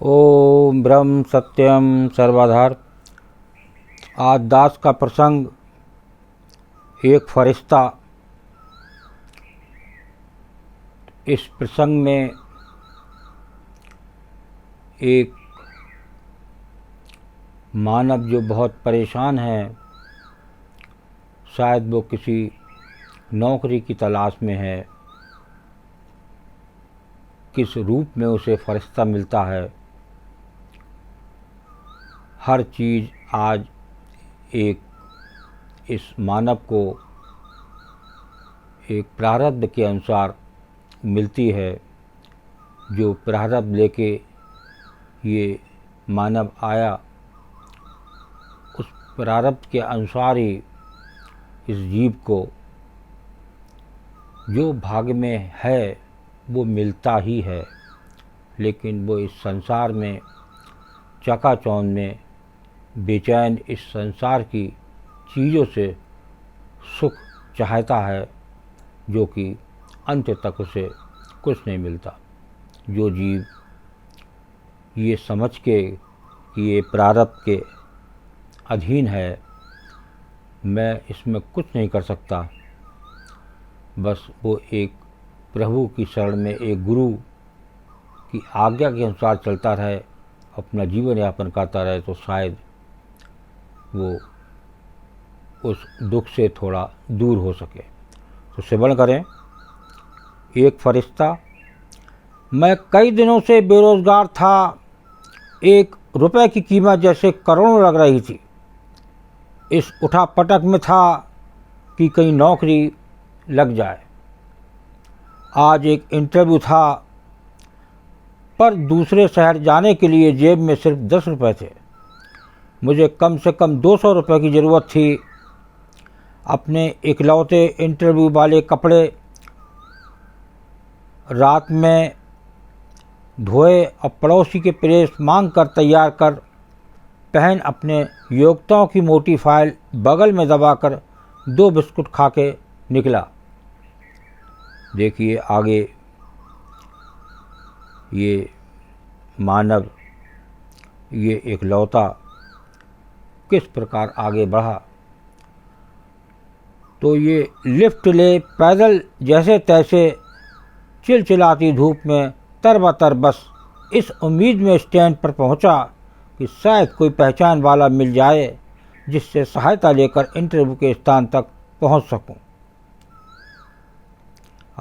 ओम ब्रह्म सत्यम सर्वाधार। आज दास का प्रसंग, एक फरिश्ता। इस प्रसंग में एक मानव जो बहुत परेशान है, शायद वो किसी नौकरी की तलाश में है। किस रूप में उसे फरिश्ता मिलता है, हर चीज़ आज एक इस मानव को एक प्रारब्ध के अनुसार मिलती है। जो प्रारब्ध लेके ये मानव आया, उस प्रारब्ध के अनुसार ही इस जीव को जो भाग्य में है वो मिलता ही है। लेकिन वो इस संसार में चकाचौंध में बेचैन, इस संसार की चीज़ों से सुख चाहता है, जो कि अंत तक उसे कुछ नहीं मिलता। जो जीव ये समझ के कि ये प्रारब्ध के अधीन है, मैं इसमें कुछ नहीं कर सकता, बस वो एक प्रभु की शरण में एक गुरु की आज्ञा के अनुसार चलता रहे, अपना जीवन यापन करता रहे, तो शायद वो उस दुख से थोड़ा दूर हो सके। तो श्रवण करें। एक फरिश्ता। मैं कई दिनों से बेरोजगार था। एक रुपए की कीमत जैसे करोड़ों लग रही थी। इस उठापटक में था कि कहीं नौकरी लग जाए। आज एक इंटरव्यू था, पर दूसरे शहर जाने के लिए जेब में सिर्फ 10 रुपये थे। मुझे कम से कम 200 रुपये की ज़रूरत थी। अपने इकलौते इंटरव्यू वाले कपड़े रात में धोए और पड़ोसी के प्रेस मांग कर तैयार कर पहन, अपने योग्यताओं की मोटी फाइल बगल में दबाकर 2 बिस्कुट खा के निकला। देखिए आगे ये मानव, ये इकलौता किस प्रकार आगे बढ़ा। तो ये लिफ्ट ले पैदल जैसे तैसे चिलचिलाती धूप में तरबतर बस इस उम्मीद में स्टैंड पर पहुंचा कि शायद कोई पहचान वाला मिल जाए, जिससे सहायता लेकर इंटरव्यू के स्थान तक पहुंच सकूं।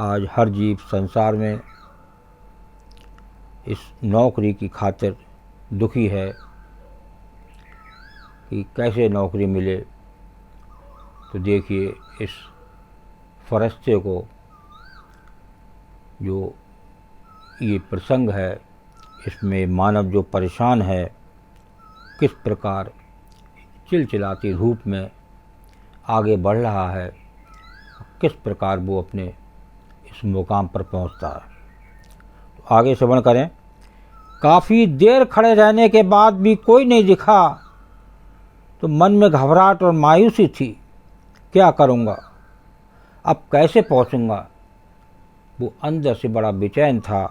आज हर जीव संसार में इस नौकरी की खातिर दुखी है कि कैसे नौकरी मिले। तो देखिए इस फरिश्ते को, जो ये प्रसंग है, इसमें मानव जो परेशान है, किस प्रकार चिलचिलाती धूप में आगे बढ़ रहा है, किस प्रकार वो अपने इस मुकाम पर पहुंचता है। तो आगे श्रवण करें। काफ़ी देर खड़े रहने के बाद भी कोई नहीं दिखा, तो मन में घबराहट और मायूसी थी। क्या करूँगा, अब कैसे पहुँचूँगा। वो अंदर से बड़ा बेचैन था।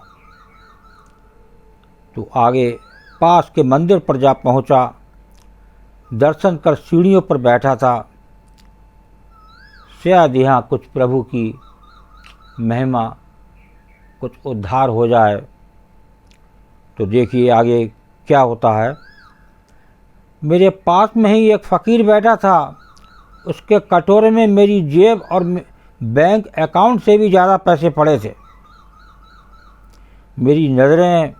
तो आगे पास के मंदिर पर जा पहुँचा। दर्शन कर सीढ़ियों पर बैठा था। शायद यहाँ कुछ प्रभु की महिमा, कुछ उद्धार हो जाए। तो देखिए आगे क्या होता है। मेरे पास में ही एक फ़कीर बैठा था। उसके कटोरे में मेरी जेब और बैंक अकाउंट से भी ज़्यादा पैसे पड़े थे। मेरी नज़रें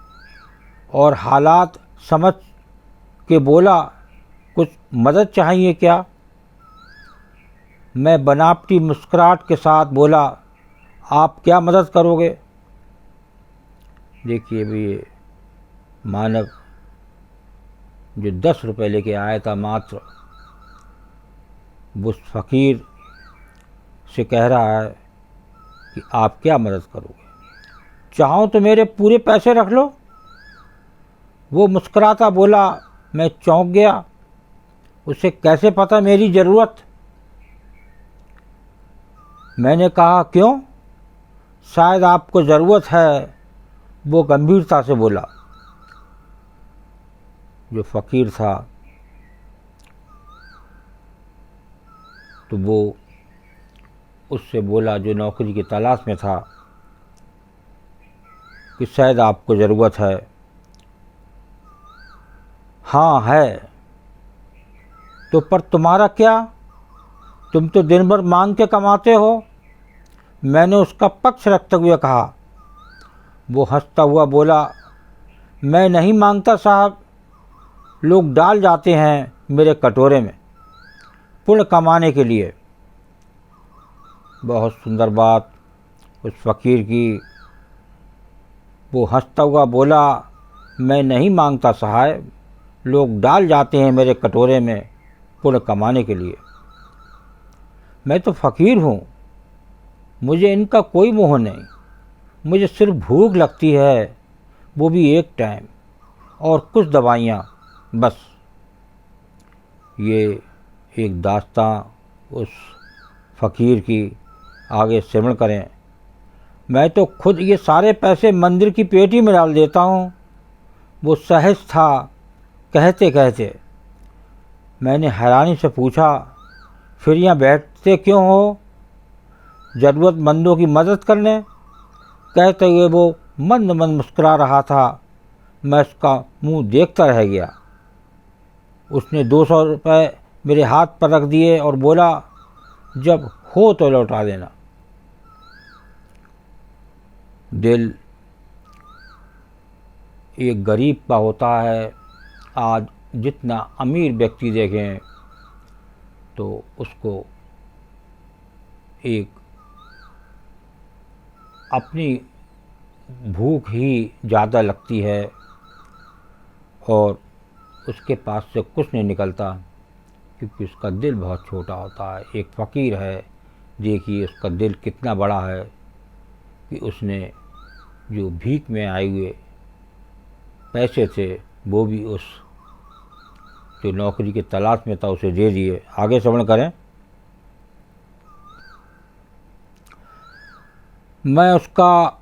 और हालात समझ के बोला, कुछ मदद चाहिए क्या। मैं बनावटी मुस्कुराहट के साथ बोला, आप क्या मदद करोगे। देखिए भी ये मानव जो 10 रुपये लेके आया था मात्र, उस फ़कीर से कह रहा है कि आप क्या मदद करोगे। चाहो तो मेरे पूरे पैसे रख लो। वो मुस्कुराता बोला। मैं चौंक गया। उसे कैसे पता मेरी ज़रूरत। मैंने कहा, क्यों, शायद आपको ज़रूरत है। वो गंभीरता से बोला। जो फ़कीर था तो वो उससे बोला, जो नौकरी की तलाश में था, कि शायद आपको ज़रूरत है। हाँ है। तो पर तुम्हारा क्या, तुम तो दिन भर मांग के कमाते हो। मैंने उसका पक्ष रखते हुए कहा। वो हंसता हुआ बोला, मैं नहीं मांगता साहब, लोग डाल जाते हैं मेरे कटोरे में पुण्य कमाने के लिए। बहुत सुंदर बात उस फ़कीर की। वो हंसता हुआ बोला, मैं नहीं मांगता साहब, लोग डाल जाते हैं मेरे कटोरे में पुण्य कमाने के लिए। मैं तो फ़कीर हूँ, मुझे इनका कोई मोह नहीं। मुझे सिर्फ भूख लगती है, वो भी एक टाइम, और कुछ दवाइयाँ, बस। ये एक दास्तां उस फ़कीर की आगे श्रवण करें। मैं तो खुद ये सारे पैसे मंदिर की पेटी में डाल देता हूँ। वो सहज था कहते कहते। मैंने हैरानी से पूछा, फिर यहाँ बैठते क्यों हो? ज़रूरतमंदों की मदद करने? कहते हुए वो मंद मंद मुस्कुरा रहा था। मैं उसका मुंह देखता रह गया। उसने 200 रुपये मेरे हाथ पर रख दिए और बोला, जब हो तो लौटा देना। दिल एक गरीब का होता है। आज जितना अमीर व्यक्ति देखें तो उसको एक अपनी भूख ही ज़्यादा लगती है और उसके पास से कुछ नहीं निकलता, क्योंकि उसका दिल बहुत छोटा होता है। एक फ़कीर है, देखिए उसका दिल कितना बड़ा है कि उसने जो भीख में आए हुए पैसे थे वो भी उस जो नौकरी की तलाश में था उसे दे दिए। आगे श्रवण करें। मैं उसका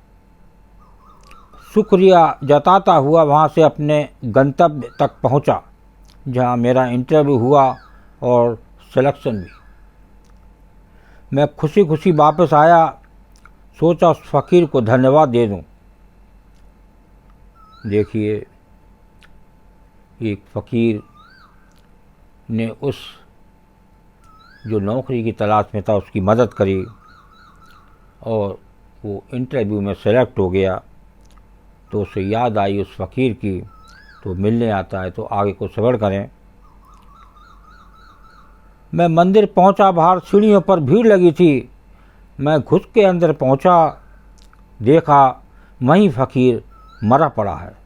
शुक्रिया जताता हुआ वहाँ से अपने गंतव्य तक पहुँचा, जहाँ मेरा इंटरव्यू हुआ और सिलेक्शन भी। मैं खुशी खुशी वापस आया। सोचा उस फ़कीर को धन्यवाद दे दूँ। देखिए, एक फ़कीर ने उस जो नौकरी की तलाश में था उसकी मदद करी और वो इंटरव्यू में सेलेक्ट हो गया। तो उसे याद आई उस फ़कीर की, तो मिलने आता है। तो आगे को श्रवण करें। मैं मंदिर पहुंचा। बाहर सीढ़ियों पर भीड़ लगी थी। मैं घुस के अंदर पहुंचा, देखा वहीं फ़कीर मरा पड़ा है।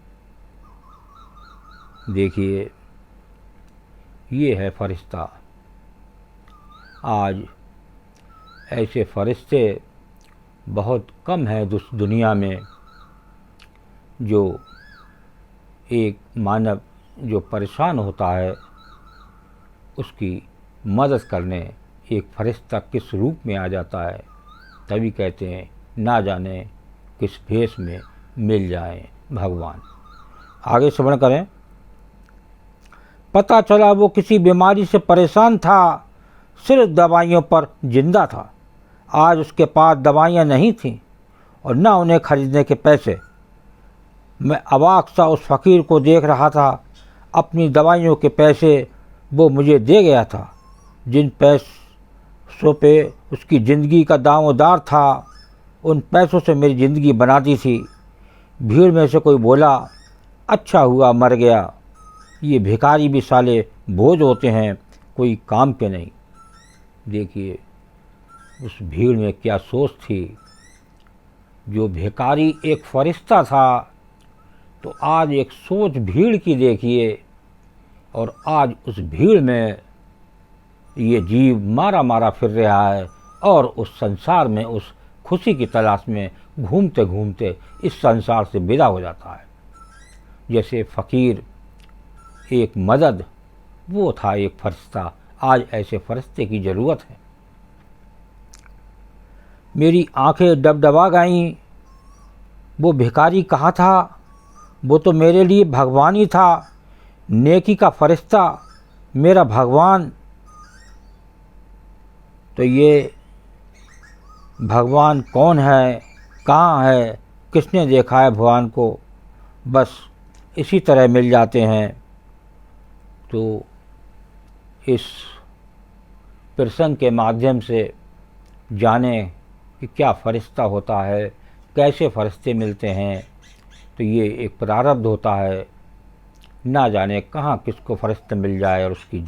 देखिए, ये है फरिश्ता। आज ऐसे फरिश्ते बहुत कम हैं दुनिया में, जो एक मानव जो परेशान होता है उसकी मदद करने एक फरिश्ता किस रूप में आ जाता है। तभी कहते हैं, ना जाने किस भेष में मिल जाए भगवान। आगे श्रवण करें। पता चला वो किसी बीमारी से परेशान था, सिर्फ दवाइयों पर जिंदा था। आज उसके पास दवाइयाँ नहीं थीं और न उन्हें खरीदने के पैसे। मैं अवाक सा उस फ़कीर को देख रहा था। अपनी दवाइयों के पैसे वो मुझे दे गया था। जिन पैसों पे उसकी ज़िंदगी का दामोदार था, उन पैसों से मेरी ज़िंदगी बनाती थी। भीड़ में से कोई बोला, अच्छा हुआ मर गया, ये भिखारी भी साले बोझ होते हैं, कोई काम के नहीं। देखिए उस भीड़ में क्या सोच थी। जो भिखारी एक फरिश्ता था, तो आज एक सोच भीड़ की देखिए। और आज उस भीड़ में ये जीव मारा मारा फिर रहा है और उस संसार में उस खुशी की तलाश में घूमते घूमते इस संसार से विदा हो जाता है। जैसे फ़कीर एक मदद, वो था एक फरिश्ता। आज ऐसे फरिश्ते की ज़रूरत है। मेरी आंखें डबडबा गईं। वो भिखारी कहाँ था? वो तो मेरे लिए भगवान ही था। नेकी का फरिश्ता मेरा भगवान। तो ये भगवान कौन है, कहाँ है, किसने देखा है भगवान को, बस इसी तरह मिल जाते हैं। तो इस प्रसंग के माध्यम से जाने कि क्या फरिश्ता होता है, कैसे फरिश्ते मिलते हैं। तो ये एक प्रारब्ध होता है, ना जाने कहाँ किसको फरिश्ता मिल जाए और उसकी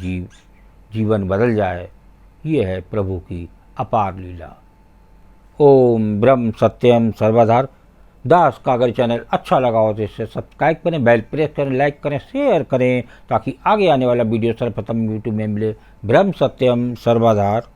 जीवन बदल जाए। ये है प्रभु की अपार लीला। ओम ब्रह्म सत्यम सर्वधार। दास का अगर चैनल अच्छा लगा हो तो इसे सब्सक्राइब करें, बेल प्रेस करें, लाइक करें, शेयर करें, ताकि आगे आने वाला वीडियो सर्वप्रथम यूट्यूब में मिले। ब्रह्म सत्यम सर्वधार।